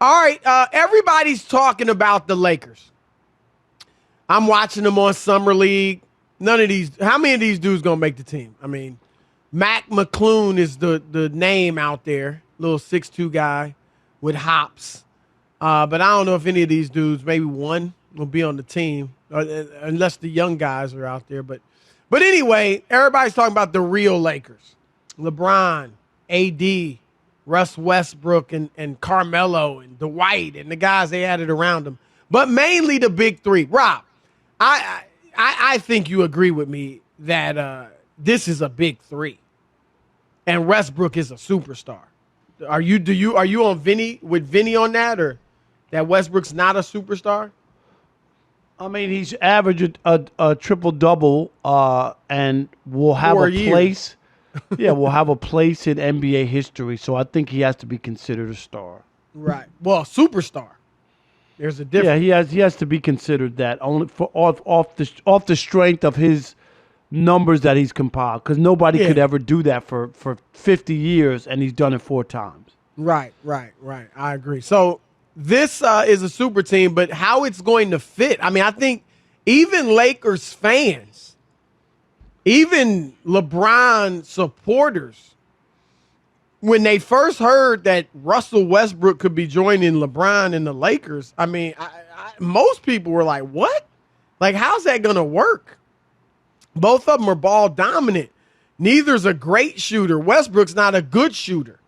All right, everybody's talking about the Lakers. I'm watching them on Summer League. How many of these dudes going to make the team? I mean, Mac McClune is the name out there, little 6'2" guy with hops. But I don't know if any of these dudes, maybe one, will be on the team, unless the young guys are out there. But anyway, everybody's talking about the real Lakers. LeBron, AD, Russ Westbrook, and Carmelo, and Dwight, and the guys they added around them. But mainly the big three. Rob, I think you agree with me that this is a big three, and Westbrook is a superstar. Are you on Vinny on that, or that Westbrook's not a superstar? I mean, he's averaged a triple-double and will have a place. Yeah, will have a place in NBA history. So I think he has to be considered a star. Right. Well, superstar. There's a difference. Yeah, he has to be considered that only for off the strength of his numbers that he's compiled. Because nobody could ever do that for 50 years, and he's done it 4 times. Right. I agree. So this is a super team, but how it's going to fit? I mean, I think even Lakers fans, even LeBron supporters, when they first heard that Russell Westbrook could be joining LeBron and the Lakers, I mean, most people were like, what? Like, how's that going to work? Both of them are ball dominant. Neither's a great shooter. Westbrook's not a good shooter.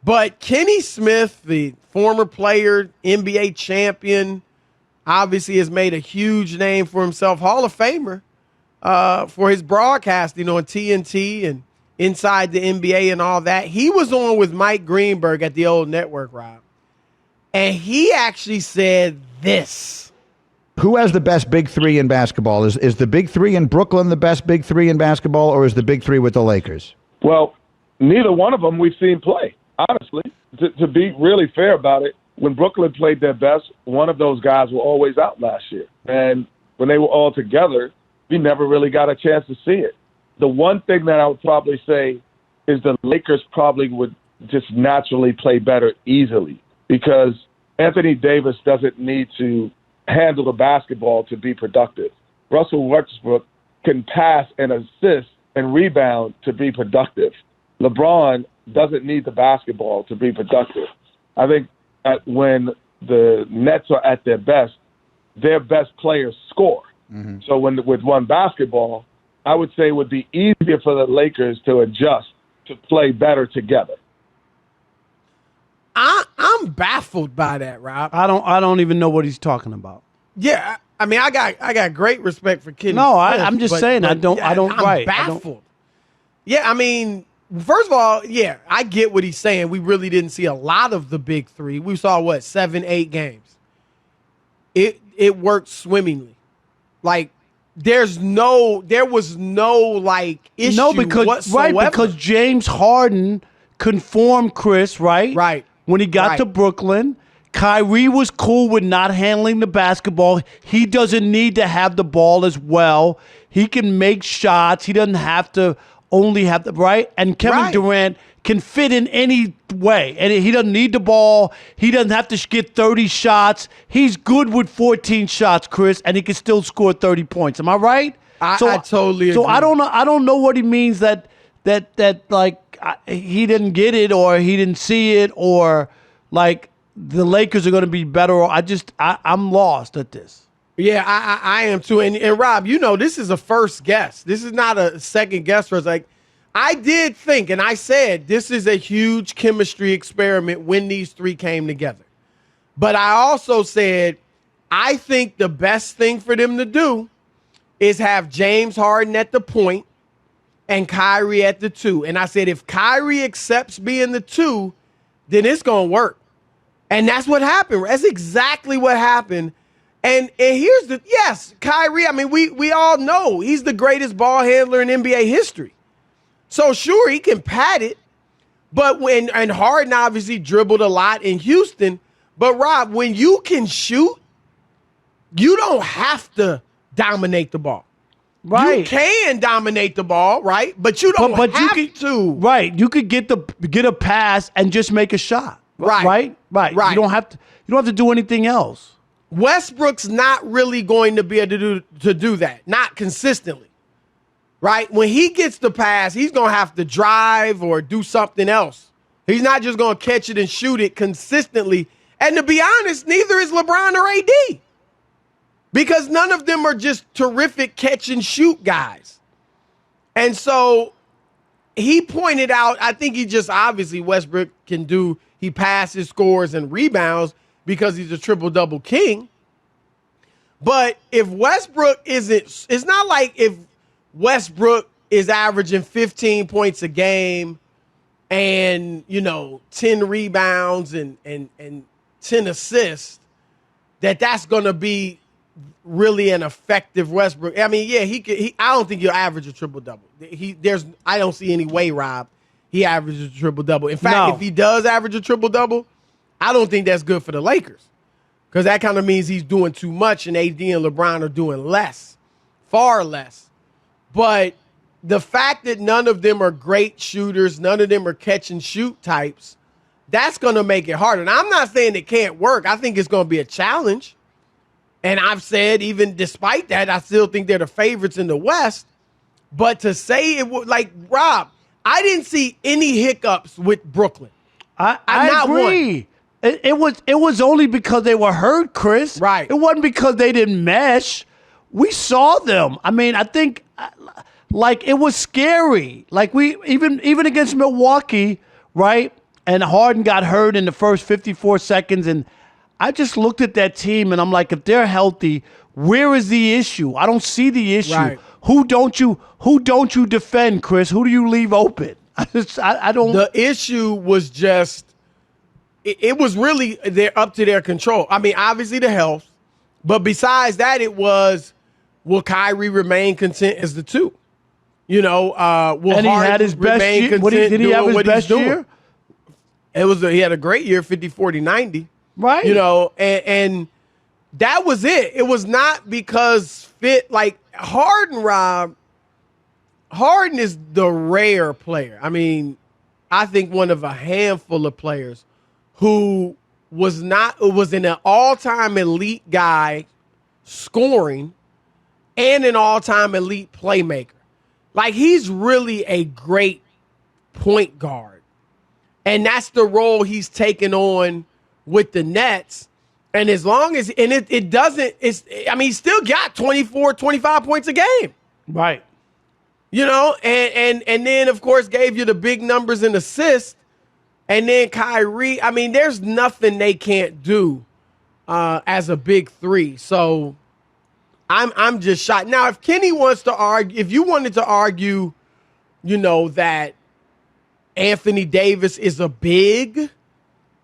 But Kenny Smith, the former player, NBA champion, obviously has made a huge name for himself, Hall of Famer, for his broadcasting on TNT and Inside the NBA and all that. He was on with Mike Greenberg at the old network, Rob. And he actually said this. Who has the best big three in basketball? Is the big three in Brooklyn the best big three in basketball, or is the big three with the Lakers? Well, neither one of them we've seen play, honestly. To be really fair about it, when Brooklyn played their best, one of those guys were always out last year. And when they were all together, we never really got a chance to see it. The one thing that I would probably say is the Lakers probably would just naturally play better easily because Anthony Davis doesn't need to handle the basketball to be productive. Russell Westbrook can pass and assist and rebound to be productive. LeBron doesn't need the basketball to be productive. I think that when the Nets are at their best players score. Mm-hmm. So with one basketball, I would say it would be easier for the Lakers to adjust to play better together. I'm baffled by that, Rob. I don't even know what he's talking about. Yeah, I mean, I got great respect for Kenny. No, Smith, I'm just saying I'm baffled. Yeah, I mean, first of all, yeah, I get what he's saying. We really didn't see a lot of the big three. We saw 7-8 games. It worked swimmingly. Like there was no issue whatsoever. Right, because James Harden conformed Chris, right? Right. When he got to Brooklyn, Kyrie was cool with not handling the basketball. He doesn't need to have the ball as well. He can make shots. He doesn't have to only have the right. And Kevin Durant can fit in any way. And he doesn't need the ball. He doesn't have to get 30 shots. He's good with 14 shots, Chris, and he can still score 30 points. Am I right? I totally agree. So I don't know what he means that like he didn't get it or he didn't see it or like the Lakers are going to be better. I'm lost at this. Yeah, I am too. And Rob, this is a first guess. This is not a second guess for us. Like, I did think, and I said, this is a huge chemistry experiment when these three came together. But I also said, I think the best thing for them to do is have James Harden at the point and Kyrie at the 2. And I said, if Kyrie accepts being the 2, then it's going to work. And that's what happened. That's exactly what happened. And here's yes, Kyrie, I mean, we all know he's the greatest ball handler in NBA history. So sure, he can pat it, but and Harden obviously dribbled a lot in Houston. But Rob, when you can shoot, you don't have to dominate the ball. Right. You can dominate the ball, right? But you don't have to. Right. You could get a pass and just make a shot. Right. You don't have to do anything else. Westbrook's not really going to be able to do that, not consistently. Right? When he gets the pass, he's going to have to drive or do something else. He's not just going to catch it and shoot it consistently. And to be honest, neither is LeBron or AD. Because none of them are just terrific catch and shoot guys. And so he pointed out, I think he just obviously Westbrook he passes, scores, and rebounds because he's a triple-double king. But if Westbrook it's not like if Westbrook is averaging 15 points a game and, 10 rebounds and 10 assists, that's going to be really an effective Westbrook. I mean, yeah, I don't think he'll average a triple-double. I don't see any way, Rob, he averages a triple-double. In fact, if he does average a triple-double, I don't think that's good for the Lakers because that kind of means he's doing too much and AD and LeBron are doing less, far less. But the fact that none of them are great shooters, none of them are catch-and-shoot types, that's going to make it harder. And I'm not saying it can't work. I think it's going to be a challenge. And I've said, even despite that, I still think they're the favorites in the West. But to say it would, like, Rob, I didn't see any hiccups with Brooklyn. I agree. It was only because they were hurt, Chris. Right. It wasn't because they didn't mesh. We saw them. I mean, I think, like, it was scary. Like, we even against Milwaukee, right? And Harden got hurt in the first 54 seconds, and I just looked at that team, and I'm like, if they're healthy, where is the issue? I don't see the issue. Right. Who don't you defend, Chris? Who do you leave open? I don't. The issue was just, it was really up to their control. I mean, obviously the health, but besides that, it was, will Kyrie remain content as the two? Will and he Harden had his best remain year. content Did he have his best year? He had a great year, 50, 40, 90. Right. And that was it. It was not because like Harden, Rob. Harden is the rare player. I mean, I think one of a handful of players who was an all-time elite guy scoring and an all-time elite playmaker. Like, he's really a great point guard. And that's the role he's taken on with the Nets. And as long as, and it doesn't, he still got 24, 25 points a game. Right. And then, of course, gave you the big numbers in assists. And then Kyrie, I mean, there's nothing they can't do as a big three. So I'm just shocked. Now, if Kenny wants to argue, if you wanted to argue, that Anthony Davis is a big,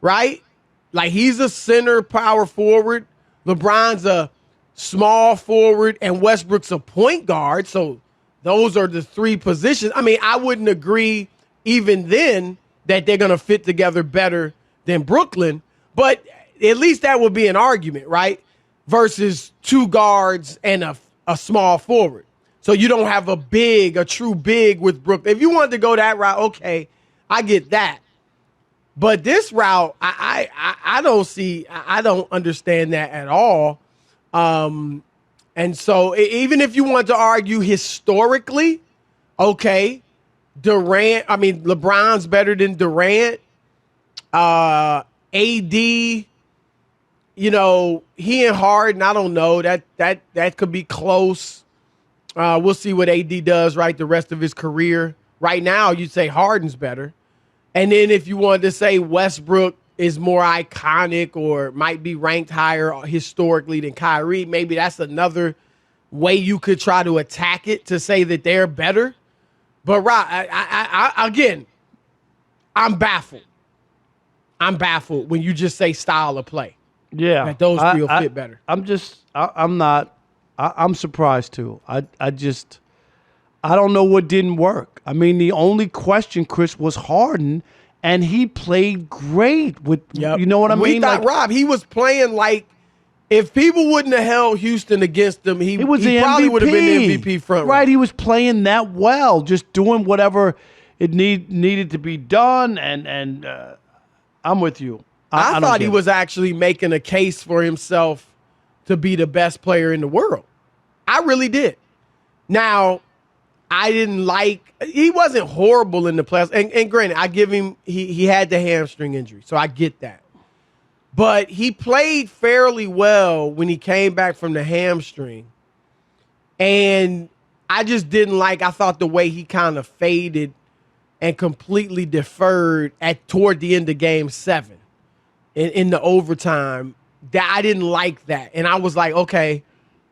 right? Like, he's a center power forward. LeBron's a small forward and Westbrook's a point guard. So those are the three positions. I mean, I wouldn't agree even then that they're going to fit together better than Brooklyn, but at least that would be an argument, right? Versus two guards and a small forward. So you don't have a true big with Brooklyn. If you wanted to go that route, okay, I get that. But this route, I don't understand that at all. And so even if you want to argue historically, okay, LeBron's better than Durant. AD, he and Harden, I don't know. That could be close. We'll see what AD does, right, the rest of his career. Right now, you'd say Harden's better. And then if you wanted to say Westbrook is more iconic or might be ranked higher historically than Kyrie, maybe that's another way you could try to attack it to say that they're better. But Rob, again, I'm baffled. I'm baffled when you just say style of play. Yeah, that those three will fit better. I'm surprised too. I don't know what didn't work. I mean, the only question, Chris, was Harden, and he played great with, you know what I mean? We thought, Rob, he was playing like, if people wouldn't have held Houston against him, he probably would have been the MVP front runner. Right, he was playing that well, just doing whatever it needed to be done, and I'm with you. I don't thought get he it. was actually making a case for himself to be the best player in the world. I really did. Now, I didn't he wasn't horrible in the playoffs. And granted, I give him, he had the hamstring injury, so I get that. But he played fairly well when he came back from the hamstring. And I just didn't I thought the way he kind of faded and completely deferred toward the end of game 7 in the overtime. That I didn't like that. And I was like, okay,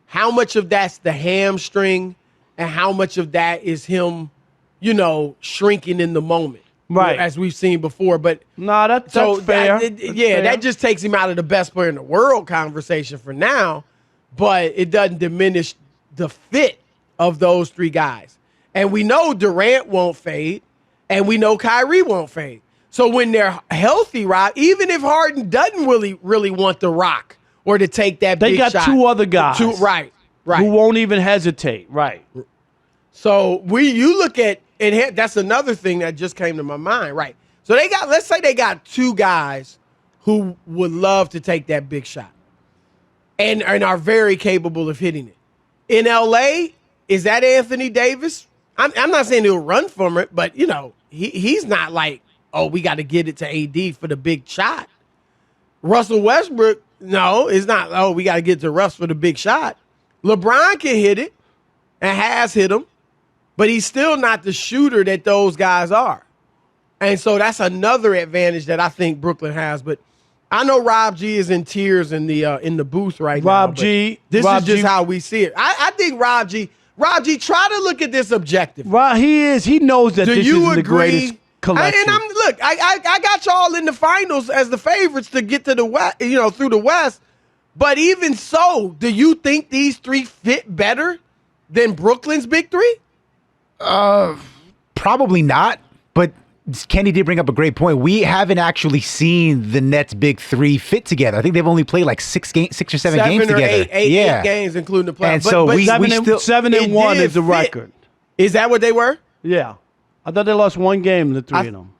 how much of that's the hamstring and how much of that is him, shrinking in the moment? Right. As we've seen before. But No, that's fair. That's fair. that just takes him out of the best player in the world conversation for now. But it doesn't diminish the fit of those 3 guys. And we know Durant won't fade, and we know Kyrie won't fade. So when they're healthy, Rob, even if Harden doesn't really want the rock or to take that big shot. They got 2 other guys. Right. Who won't even hesitate. Right. So you look at, and that's another thing that just came to my mind. Right. So let's say they got 2 guys who would love to take that big shot and are very capable of hitting it. In LA, is that Anthony Davis? I'm not saying he'll run from it, but he's not like, oh, we got to get it to AD for the big shot. Russell Westbrook, no, it's not, oh, we got to get to Russ for the big shot. LeBron can hit it and has hit them, but he's still not the shooter that those guys are. And so that's another advantage that I think Brooklyn has. But I know Rob G is in tears in the booth right now. Rob G. This is just how we see it. I think Rob G, try to look at this objectively. Right, he is. He knows that this isn't the greatest collection. I got y'all in the finals as the favorites to get to the West, through the West. But even so, do you think these 3 fit better than Brooklyn's big 3? Probably not. But Kenny did bring up a great point. We haven't actually seen the Nets' big 3 fit together. I think they've only played like 6 or 7 games together. Eight games, including the playoffs. And so we still 7-1 is the record. Is that what they were? Yeah. I thought they lost 1 game, the 3 of them.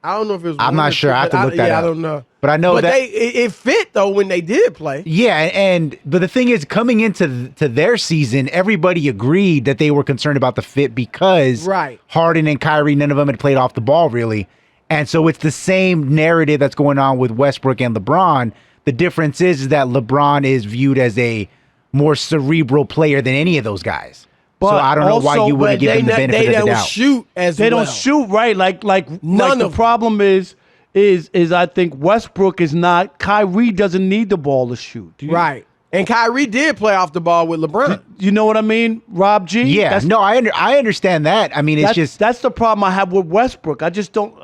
I don't know if it was. I'm not sure. I have to look that up. I don't know. But I know that it fit though when they did play. Yeah, but the thing is, coming into their season, everybody agreed that they were concerned about the fit because Harden and Kyrie, none of them had played off the ball really, and so it's the same narrative that's going on with Westbrook and LeBron. The difference is that LeBron is viewed as a more cerebral player than any of those guys. But so I don't know why you wouldn't give them the benefit of the doubt. They don't shoot as well. They don't shoot right. Like the problem is I think Westbrook is not. Kyrie doesn't need the ball to shoot. Right. And Kyrie did play off the ball with LeBron. You know what I mean, Rob G? Yeah. I understand that. I mean, that's the problem I have with Westbrook. I just don't.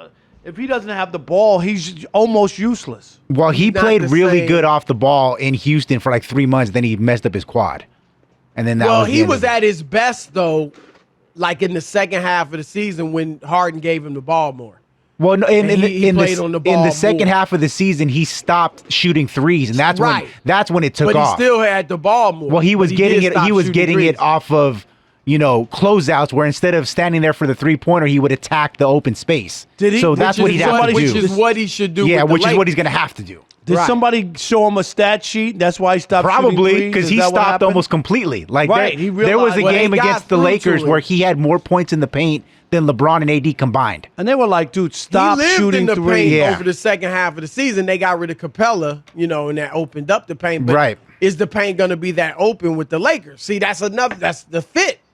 If he doesn't have the ball, he's almost useless. Well, he played really good off the ball in Houston for like 3 months. Then he messed up his quad. And then he was at his best though, like in the second half of the season when Harden gave him the ball more. Well, no, in the second more. half of the season, he stopped shooting threes, and that's when it took off. But he still had the ball more. Well, he was getting it off of closeouts, where instead of standing there for the 3-pointer, he would attack the open space. Did he? So that's what he'd have to do. Which is what he should do. Yeah, with which is what he's going to have to do. Did somebody show him a stat sheet? That's why he stopped Probably, because he stopped almost completely. Like there was a game against the Lakers where he had more points in the paint than LeBron and AD combined. And they were like, dude, stop shooting in the three. paint over the second half of the season. They got rid of Capella, and that opened up the paint. But is the paint going to be that open with the Lakers? See, that's the fit.